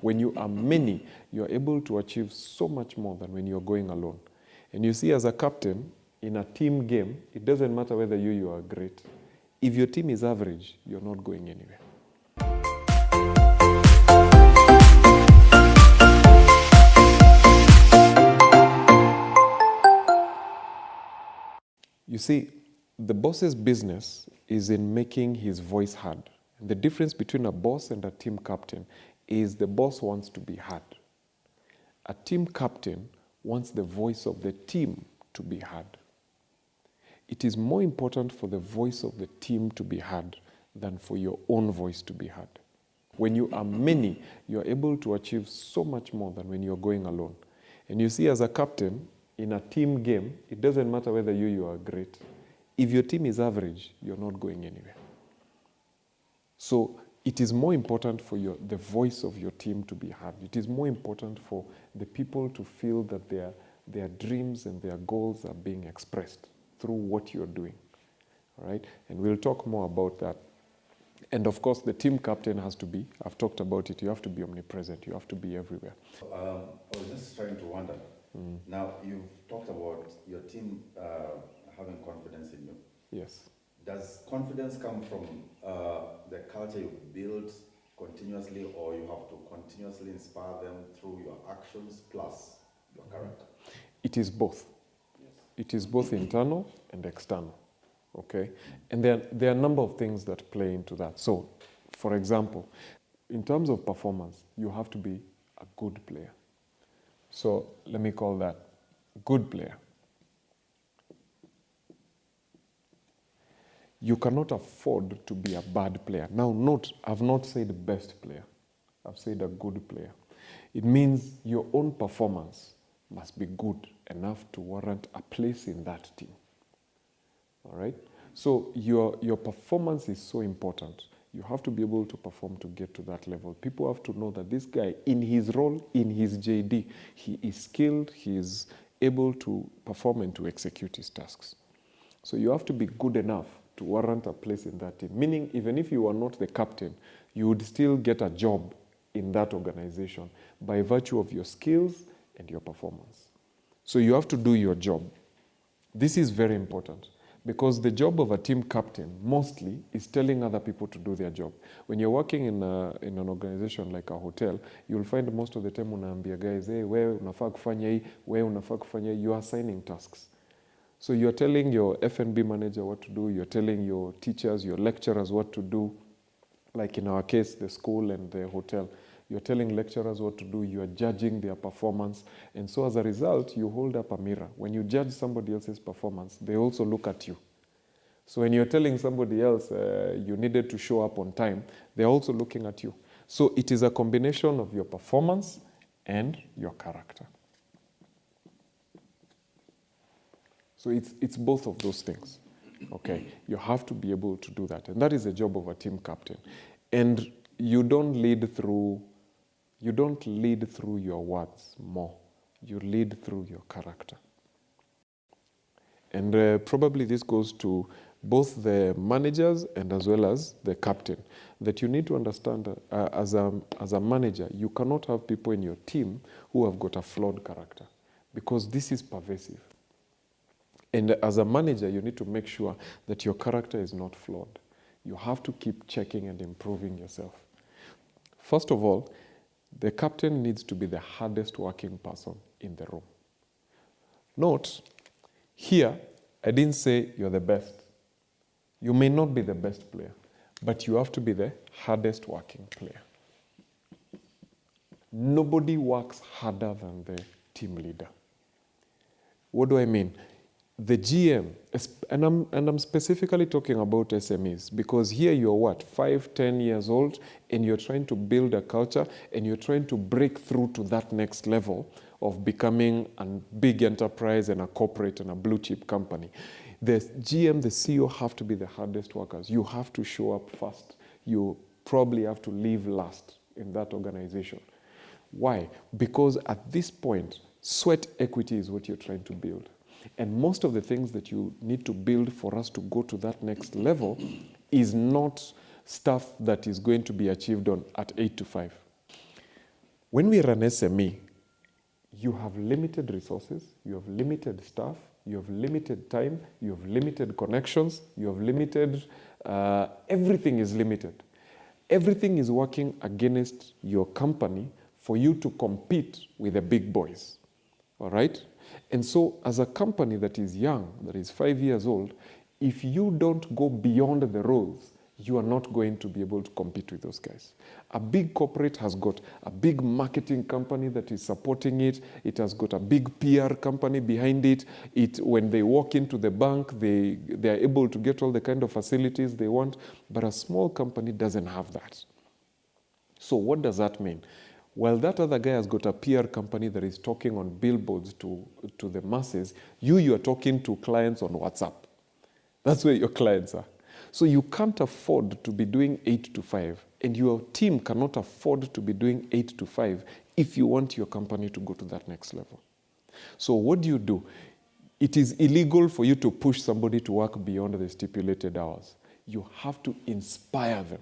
When you are many, you are able to achieve so much more than when you're going alone. And you see, as a captain, in a team game, it doesn't matter whether you are great. If your team is average, you're not going anywhere. You see, the boss's business is in making his voice heard. And the difference between a boss and a team captain is the boss wants to be heard. A team captain wants the voice of the team to be heard. It is more important for the voice of the team to be heard than for your own voice to be heard. When you are many, you are able to achieve so much more than when you're going alone. And you see, as a captain, in a team game, it doesn't matter whether you are great. If your team is average, you're not going anywhere. So it is more important for the voice of your team to be heard. It is more important for the people to feel that their dreams and their goals are being expressed through what you're doing. All right? And we'll talk more about that. And of course, the team captain has to be, I've talked about it, you have to be omnipresent, you have to be everywhere. I was just trying to wonder, now you've talked about your team having confidence in you. Yes. Does confidence come from the culture you build continuously, or you have to continuously inspire them through your actions plus your character? It is both. Yes. It is both internal and external. Okay? And there are a number of things that play into that. So, for example, in terms of performance, you have to be a good player. So, let me call that good player. You cannot afford to be a bad player. Now, I've not said best player. I've said a good player. It means your own performance must be good enough to warrant a place in that team. All right? So your performance is so important. You have to be able to perform to get to that level. People have to know that this guy, in his role, in his JD, he is skilled, he is able to perform and to execute his tasks. So you have to be good enough to warrant a place in that team. Meaning, even if you are not the captain, you would still get a job in that organization by virtue of your skills and your performance. So you have to do your job. This is very important because the job of a team captain mostly is telling other people to do their job. When you're working in an organization like a hotel, you'll find most of the time unaambia guys, hey, wewe unafaa kufanya hii, wewe unafaa kufanya hii. You are assigning tasks. So you're telling your F&B manager what to do, you're telling your teachers, your lecturers what to do, like in our case, the school and the hotel. You're telling lecturers what to do, you're judging their performance, and so as a result, you hold up a mirror. When you judge somebody else's performance, they also look at you. So when you're telling somebody else you needed to show up on time, they're also looking at you. So it is a combination of your performance and your character. So it's both of those things, okay? You have to be able to do that, and that is the job of a team captain. And you don't lead through your words more. You lead through your character. And probably this goes to both the managers and as well as the captain, that you need to understand as a manager, you cannot have people in your team who have got a flawed character, because this is pervasive. And as a manager, you need to make sure that your character is not flawed. You have to keep checking and improving yourself. First of all, the captain needs to be the hardest working person in the room. Note, here, I didn't say you're the best. You may not be the best player, but you have to be the hardest working player. Nobody works harder than the team leader. What do I mean? The GM, and I'm specifically talking about SMEs, because here you're 5, 10 years old, and you're trying to build a culture, and you're trying to break through to that next level of becoming a big enterprise and a corporate and a blue chip company. The GM, the CEO have to be the hardest workers. You have to show up first. You probably have to leave last in that organization. Why? Because at this point, sweat equity is what you're trying to build. And most of the things that you need to build for us to go to that next level is not stuff that is going to be achieved at 8 to 5. When we run SME, you have limited resources, you have limited staff, you have limited time, you have limited connections, you have limited, everything is limited. Everything is working against your company for you to compete with the big boys, all right? And so as a company that is young, that is 5 years old, if you don't go beyond the rules, you are not going to be able to compete with those guys. A big corporate has got a big marketing company that is supporting it. It has got a big PR company behind it. When they walk into the bank, they are able to get all the kind of facilities they want. But a small company doesn't have that. So what does that mean? While that other guy has got a PR company that is talking on billboards to the masses, you are talking to clients on WhatsApp. That's where your clients are. So you can't afford to be doing 8 to 5, and your team cannot afford to be doing 8 to 5 if you want your company to go to that next level. So what do? It is illegal for you to push somebody to work beyond the stipulated hours. You have to inspire them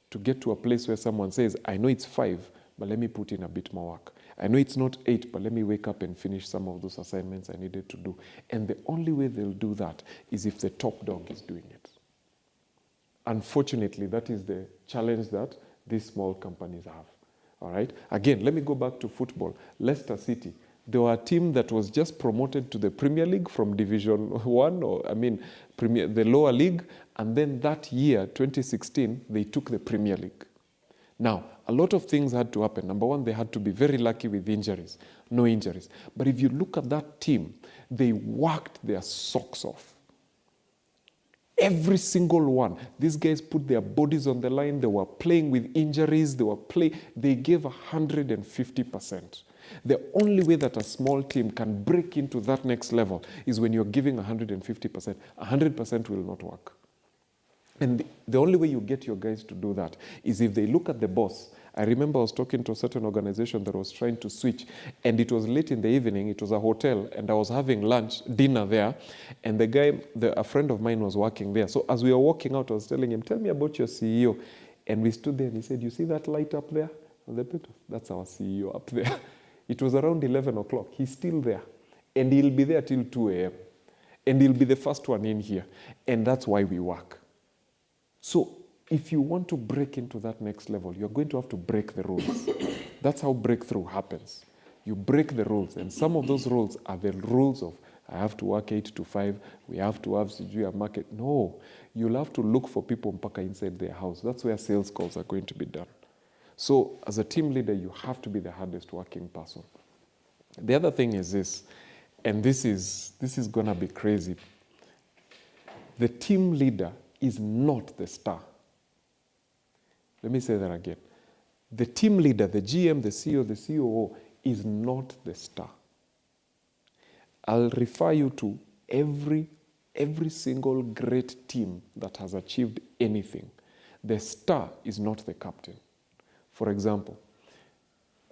to get to a place where someone says, I know it's 5, but let me put in a bit more work. I know it's not 8, but let me wake up and finish some of those assignments I needed to do. And the only way they'll do that is if the top dog is doing it. Unfortunately, that is the challenge that these small companies have. All right? Again, let me go back to football. Leicester City. They were a team that was just promoted to the Premier League from Division 1, the lower league. And then that year, 2016, they took the Premier League. Now, a lot of things had to happen. Number one, they had to be very lucky with injuries. No injuries. But if you look at that team, they worked their socks off. Every single one. These guys put their bodies on the line. They were playing with injuries. They gave 150%. The only way that a small team can break into that next level is when you're giving 150%. 100% will not work. And the only way you get your guys to do that is if they look at the boss. I remember I was talking to a certain organization that was trying to switch, and it was late in the evening. It was a hotel, and I was having dinner there, and the guy, a friend of mine was working there. So as we were walking out, I was telling him, tell me about your CEO. And we stood there, and he said, you see that light up there? That's our CEO up there. It was around 11 o'clock. He's still there, and he'll be there till 2 a.m., and he'll be the first one in here, and that's why we work. So if you want to break into that next level, you're going to have to break the rules. That's how breakthrough happens. You break the rules, and some of those rules are the rules of, I have to work 8 to 5, we have to have a market. No, you'll have to look for people mpaka inside their house. That's where sales calls are going to be done. So as a team leader, you have to be the hardest working person. The other thing is this, and this is going to be crazy. The team leader is not the star. Let me say that again. The team leader, the GM, the CEO, the COO is not the star. I'll refer you to every single great team that has achieved anything. The star is not the captain. For example,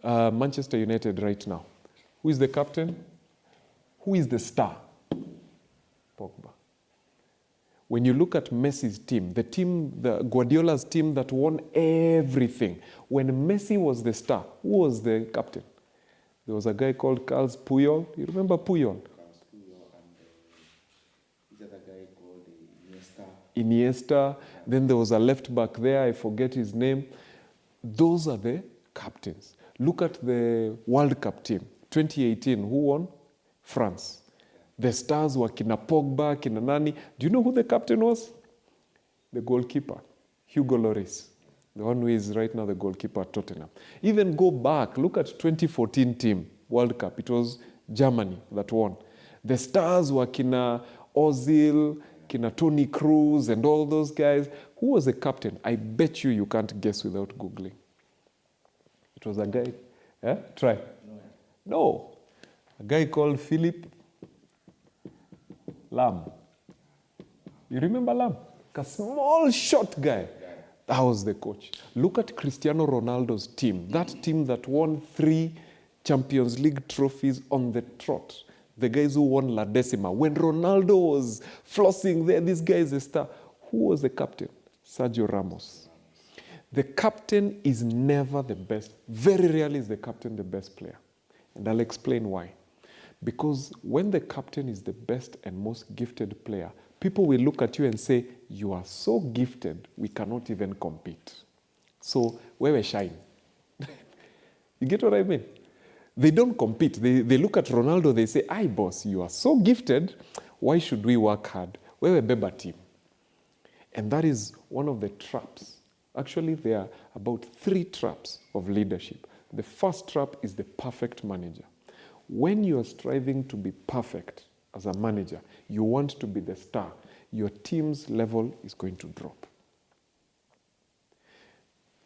Manchester United right now. Who is the captain? Who is the star? Pogba. When you look at Messi's team, the Guardiola's team that won everything, when Messi was the star, who was the captain? There was a guy called Carlos Puyol. You remember Puyol? Carlos Puyol and the other guy called Iniesta. Then there was a left back there, I forget his name. Those are the captains. Look at the World Cup team. 2018, who won? France. The stars were Kina Pogba, Kina Nani. Do you know who the captain was? The goalkeeper, Hugo Lloris, the one who is right now the goalkeeper at Tottenham. Even go back, look at 2014 team, World Cup. It was Germany that won. The stars were Kina Ozil, Kina Toni Kroos, and all those guys. Who was the captain? I bet you can't guess without Googling. It was a guy. Try. No. A guy called Philip Lam. You remember Lam? A small, short guy. That was the coach. Look at Cristiano Ronaldo's team. That team that won 3 Champions League trophies on the trot. The guys who won La Decima. When Ronaldo was flossing there, this guy is a star. Who was the captain? Sergio Ramos. The captain is never the best. Very rarely is the captain the best player. And I'll explain why. Because when the captain is the best and most gifted player, people will look at you and say, you are so gifted, we cannot even compete. So, where we shine? You get what I mean? They don't compete. They look at Ronaldo, they say, aye, boss, you are so gifted, why should we work hard? We're a Beba team. And that is one of the traps. Actually, there are about 3 traps of leadership. The first trap is the perfect manager. When you are striving to be perfect as a manager, you want to be the star, your team's level is going to drop.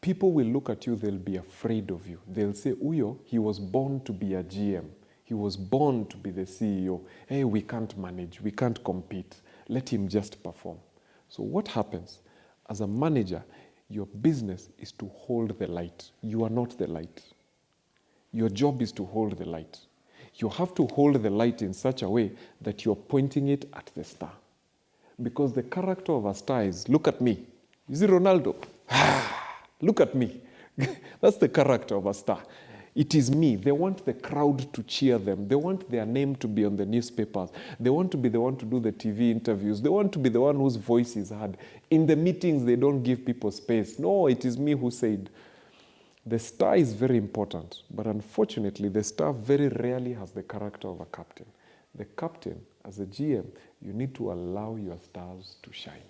People will look at you, they'll be afraid of you. They'll say, Uyo, he was born to be a GM. He was born to be the CEO. Hey, we can't manage, we can't compete. Let him just perform. So what happens? As a manager, your business is to hold the light. You are not the light. Your job is to hold the light. You have to hold the light in such a way that you're pointing it at the star. Because the character of a star is, look at me. You see Ronaldo? Look at me. That's the character of a star. It is me. They want the crowd to cheer them. They want their name to be on the newspapers. They want to be the one to do the TV interviews. They want to be the one whose voice is heard. In the meetings, they don't give people space. No, it is me who said. The star is very important, but unfortunately, the star very rarely has the character of a captain. The captain, as a GM, you need to allow your stars to shine.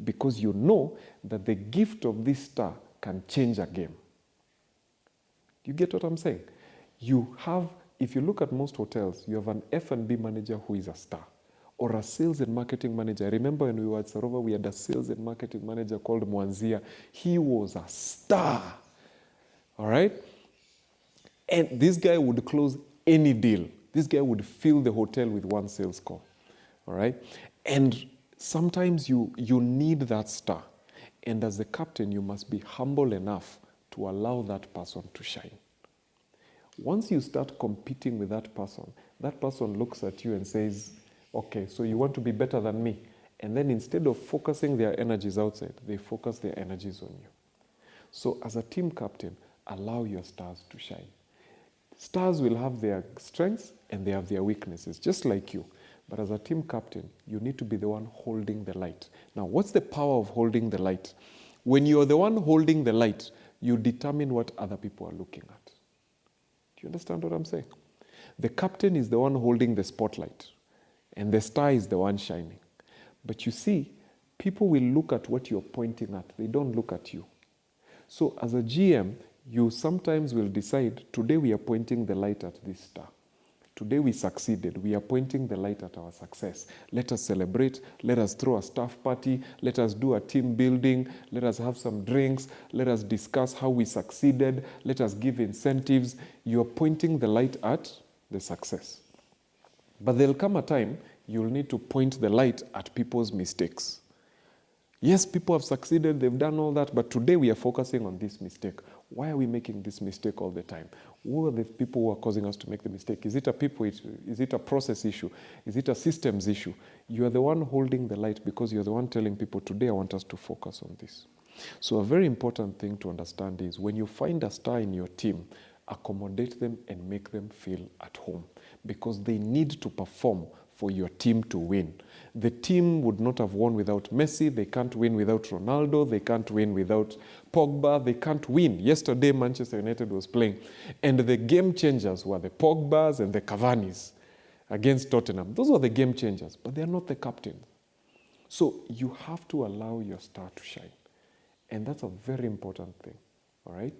Because you know that the gift of this star can change a game. You get what I'm saying? You have, if you look at most hotels, you have an F&B manager who is a star, or a sales and marketing manager. I remember when we were at Sarova, we had a sales and marketing manager called Mwanzia. He was a star, all right? And this guy would close any deal. This guy would fill the hotel with one sales call, all right? And sometimes you need that star. And as the captain, you must be humble enough to allow that person to shine. Once you start competing with that person looks at you and says, okay, so you want to be better than me. And then instead of focusing their energies outside, they focus their energies on you. So as a team captain, allow your stars to shine. Stars will have their strengths and they have their weaknesses, just like you. But as a team captain, you need to be the one holding the light. Now, what's the power of holding the light? When you're the one holding the light, you determine what other people are looking at. Do you understand what I'm saying? The captain is the one holding the spotlight, and the star is the one shining. But you see, people will look at what you're pointing at. They don't look at you. So as a GM, you sometimes will decide, today we are pointing the light at this star. Today we succeeded. We are pointing the light at our success. Let us celebrate. Let us throw a staff party. Let us do a team building. Let us have some drinks. Let us discuss how we succeeded. Let us give incentives. You are pointing the light at the success. But there'll come a time you'll need to point the light at people's mistakes. Yes, people have succeeded, they've done all that, but today we are focusing on this mistake. Why are we making this mistake all the time? Who are the people who are causing us to make the mistake? Is it a people issue? Is it a process issue? Is it a systems issue? You are the one holding the light because you're the one telling people, today I want us to focus on this. So a very important thing to understand is when you find a star in your team, accommodate them and make them feel at home because they need to perform for your team to win. The team would not have won without Messi. They can't win without Ronaldo. They can't win without Pogba. They can't win. Yesterday, Manchester United was playing, and the game changers were the Pogbas and the Cavani's against Tottenham. Those were the game changers, but they're not the captains. So you have to allow your star to shine, and that's a very important thing, all right?